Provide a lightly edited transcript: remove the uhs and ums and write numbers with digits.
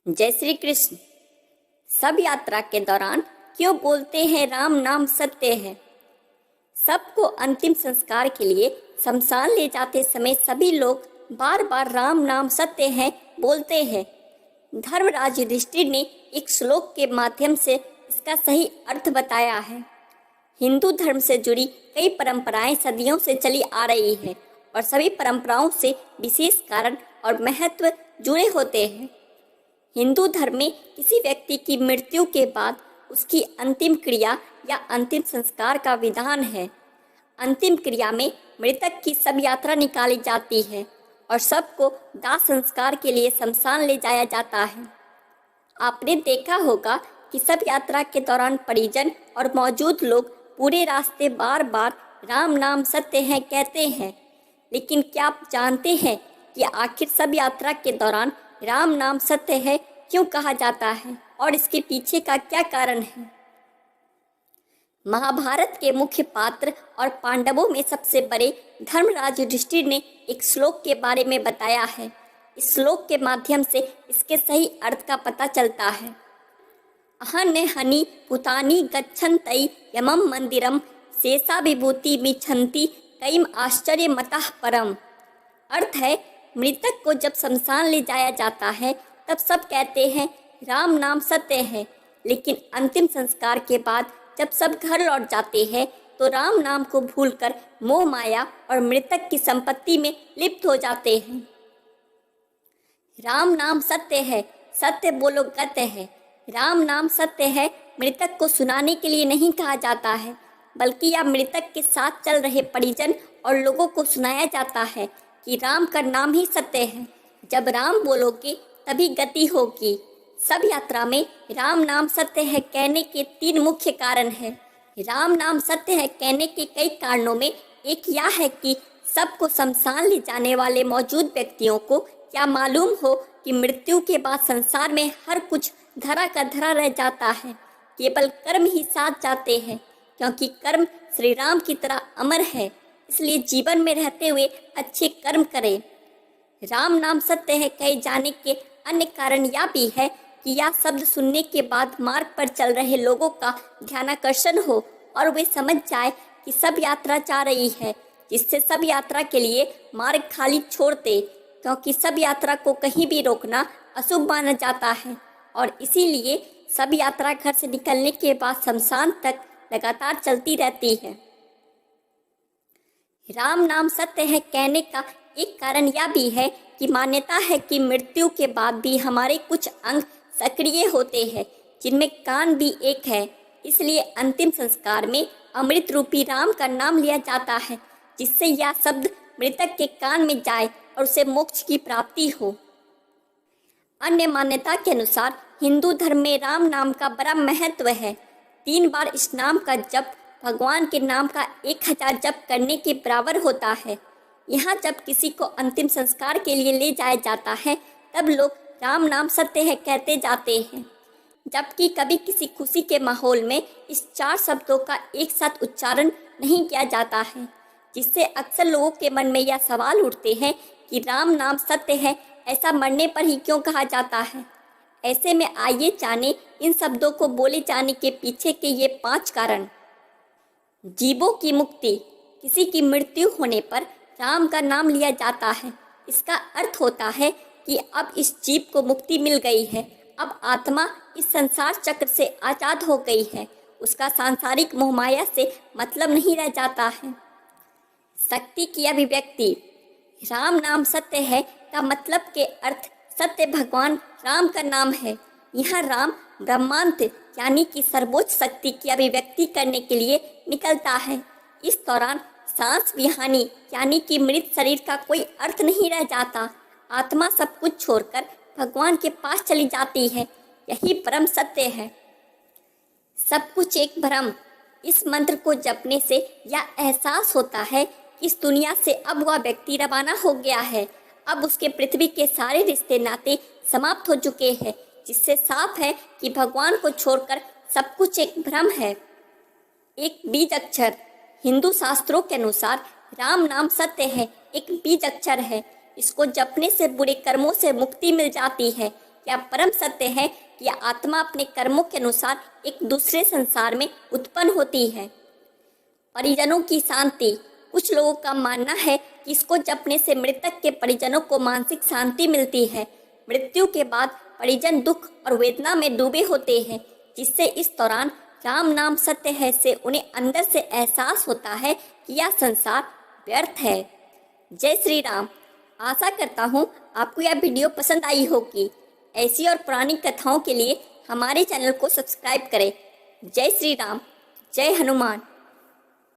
जय श्री कृष्ण। सब यात्रा के दौरान क्यों बोलते हैं राम नाम सत्य है। सबको अंतिम संस्कार के लिए शमशान ले जाते समय सभी लोग बार बार राम नाम सत्य है बोलते हैं। धर्मराज युधिष्ठिर ने एक श्लोक के माध्यम से इसका सही अर्थ बताया है। हिंदू धर्म से जुड़ी कई परंपराएं सदियों से चली आ रही है और सभी परंपराओं से विशेष कारण और महत्व जुड़े होते हैं। हिंदू धर्म में किसी व्यक्ति की मृत्यु के बाद उसकी अंतिम क्रिया या अंतिम संस्कार का विधान है। अंतिम क्रिया में मृतक की शव यात्रा निकाली जाती है और सबको दाह संस्कार के लिए शमशान ले जाया जाता है। आपने देखा होगा कि शव यात्रा के दौरान परिजन और मौजूद लोग पूरे रास्ते बार बार राम नाम सत्य है कहते हैं। लेकिन क्या आप जानते हैं कि आखिर शव यात्रा के दौरान राम नाम सत्य है क्यों कहा जाता है और इसके पीछे का क्या कारण है। महाभारत के मुख्य पात्र और पांडवों में सबसे बड़े धर्मराज युधिष्ठिर ने एक श्लोक के बारे में बताया है। इस श्लोक के माध्यम से इसके सही अर्थ का पता चलता है। अहन्य हनि भूतानि गच्छन्तै यमं मंदिरम शेषा विभूति मिच्छन्ति कईम आश्चर्य मतः परम। अर्थ है, मृतक को जब शमशान ले जाया जाता है तब सब कहते हैं राम नाम सत्य है, लेकिन अंतिम संस्कार के बाद जब सब घर लौट जाते हैं तो राम नाम को भूलकर मोह माया और मृतक की संपत्ति में लिप्त हो जाते हैं। राम नाम सत्य है, सत्य बोलो गत्य है। राम नाम सत्य है मृतक को सुनाने के लिए नहीं कहा जाता है, बल्कि यह मृतक के साथ चल रहे परिजन और लोगों को सुनाया जाता है कि राम का नाम ही सत्य है। जब राम बोलोगे तभी गति होगी। सब यात्रा में राम नाम सत्य है कहने के 3 मुख्य कारण हैं। राम नाम सत्य है कहने के कई कारणों में एक यह है कि सबको शमशान ले जाने वाले मौजूद व्यक्तियों को क्या मालूम हो कि मृत्यु के बाद संसार में हर कुछ धरा का धरा रह जाता है, केवल कर्म ही साथ जाते हैं, क्योंकि कर्म श्री राम की तरह अमर है। इसलिए जीवन में रहते हुए अच्छे कर्म करें। राम नाम सत्य है कहे जाने के अन्य कारण यह भी है कि यह शब्द सुनने के बाद मार्ग पर चल रहे लोगों का ध्यानाकर्षण हो और वे समझ जाए कि सब यात्रा जा रही है, जिससे सब यात्रा के लिए मार्ग खाली छोड़ दे, क्योंकि सब यात्रा को कहीं भी रोकना अशुभ माना जाता है और इसीलिए सब यात्रा घर से निकलने के बाद शमशान तक लगातार चलती रहती है। राम नाम सत्य है कहने का एक कारण यह भी है कि मान्यता है कि मृत्यु के बाद भी हमारे कुछ अंग सक्रिय होते हैं, जिनमें कान भी एक है। इसलिए अंतिम संस्कार में अमृत रूपी राम का नाम लिया जाता है, जिससे यह शब्द मृतक के कान में जाए और उसे मोक्ष की प्राप्ति हो। अन्य मान्यता के अनुसार हिंदू धर्म में राम नाम का बड़ा महत्व है। 3 बार इस नाम का जप भगवान के नाम का 1000 जप करने के बराबर होता है। यहाँ जब किसी को अंतिम संस्कार के लिए ले जाया जाता है तब लोग राम नाम सत्य है कहते जाते हैं, जबकि कभी किसी खुशी के माहौल में इस 4 शब्दों का एक साथ उच्चारण नहीं किया जाता है, जिससे अक्सर लोगों के मन में यह सवाल उठते हैं कि राम नाम सत्य है ऐसा मरने पर ही क्यों कहा जाता है। ऐसे में आइए जाने इन शब्दों को बोले जाने के पीछे के ये 5 कारण। जीवों की मुक्ति। किसी की मृत्यु होने पर राम का नाम लिया जाता है। इसका अर्थ होता है कि अब इस जीव को मुक्ति मिल गई है, अब आत्मा इस संसार चक्र से आजाद हो गई है, उसका सांसारिक मोहमाया से मतलब नहीं रह जाता है। शक्ति की अभिव्यक्ति। राम नाम सत्य है का मतलब के अर्थ सत्य भगवान राम का नाम है। यहाँ राम ब्रह्मांत यानी कि सर्वोच्च शक्ति की अभिव्यक्ति करने के लिए निकलता है। इस दौरान सांस विहानी यानी कि मृत शरीर का कोई अर्थ नहीं रह जाता। आत्मा सब कुछ छोड़कर भगवान के पास चली जाती है। यही परम सत्य है। सब कुछ एक भ्रम। इस मंत्र को जपने से यह एहसास होता है कि इस दुनिया से अब वह व्यक्ति रवाना हो गया है। अब उसके पृथ्वी के सारे रिश्ते नाते समाप्त हो चुके हैं, जिससे साफ है कि भगवान को छोड़कर सब कुछ एक भ्रम है। एक बीज अक्षर। हिंदू शास्त्रों के अनुसार राम नाम सत्य है, एक बीज अक्षर है। इसको जपने से बुरे कर्मों से मुक्ति मिल जाती है। क्या परम सत्य है कि आत्मा अपने कर्मों के अनुसार एक दूसरे संसार में उत्पन्न होती है। परिजनों की शांति। कुछ लोगों का मानना है कि इसको जपने से मृतक के परिजनों को मानसिक शांति मिलती है। मृत्यु के बाद परिजन दुख और वेदना में डूबे होते हैं, जिससे इस दौरान राम नाम सत्य है से उन्हें अंदर से एहसास होता है कि यह संसार व्यर्थ है। जय श्री राम। आशा करता हूँ आपको यह वीडियो पसंद आई होगी। ऐसी और पुरानी कथाओं के लिए हमारे चैनल को सब्सक्राइब करें। जय श्री राम। जय हनुमान।